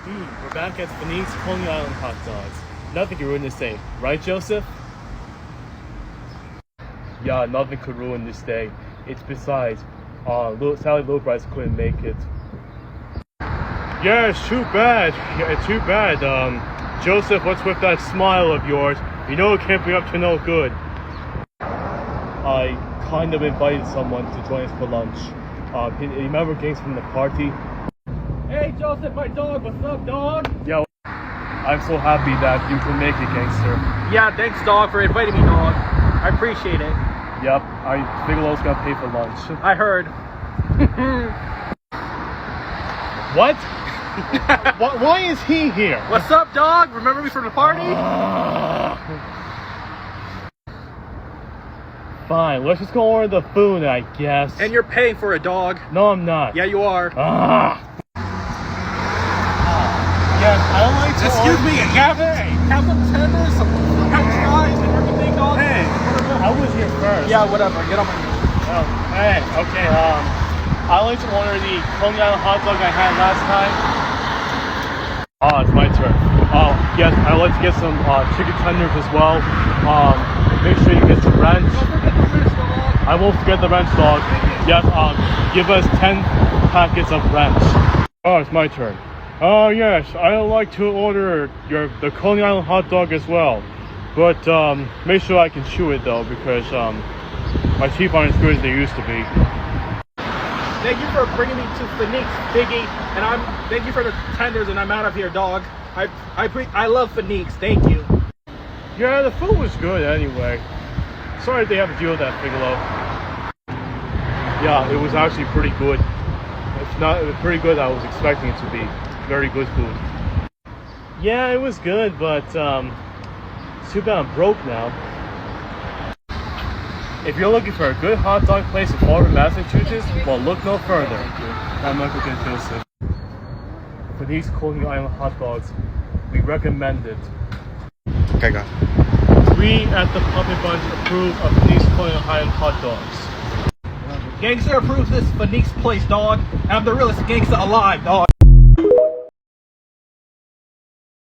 We're back at Faneeks Coney Island hot dogs. Nothing can ruin this day, right, Joseph? Yeah, nothing could ruin this day. It's besides, Sally Low Price couldn't make it. Yeah, it's too bad. Joseph, what's with that smile of yours? You know it can't be up to no good. I kind of invited someone to join us for lunch. You remember Gangs from the party? Hey Joseph, my dog, what's up, dog? Yeah, I'm so happy that you can make it, gangster. Yeah, thanks, dog, for inviting me, dog. I appreciate it. Yep, Bigelow's gonna pay for lunch. I heard. What? Why is he here? What's up, dog? Remember me from the party? Fine, let's just go order the food, I guess. And you're paying for it, dog. No, I'm not. Yeah, you are. Yes, I don't like to Excuse me, have some tenders, some french fries, and everything, dog. Hey, I was here first. Yeah, whatever. Get on my Oh, hey, okay, I like to order the Coney Island hot dog I had last time. It's my turn. Yes, I'd like to get some chicken tenders as well. Make sure you get some ranch. Don't forget the ranch, dog. I won't forget the ranch, dog. Yes, give us 10 packets of ranch. Oh, it's my turn. Oh yes, I'd like to order the Coney Island hot dog as well. But make sure I can chew it though, because my teeth aren't as good as they used to be. Thank you for bringing me to Faneeks, Biggie, and thank you for the tenders, and I'm out of here, dog. I love Faneeks. Thank you. Yeah, the food was good anyway. Sorry they have to deal with that, Bigelow. Yeah, it was actually pretty good. It's not it was pretty good. I was expecting it to be very good food. Yeah, it was good, but it's too bad I'm broke now. If you're looking for a good hot dog place in Florida, Massachusetts, well, look no further. I'm Michael J. Joseph. For these Coney Island hot dogs, we recommend it. Okay, go. We at the Pumpkin Bunch approve of these Coney Island hot dogs. Gangster approves this Faneeks place, dog. I'm the realest gangster alive, dog.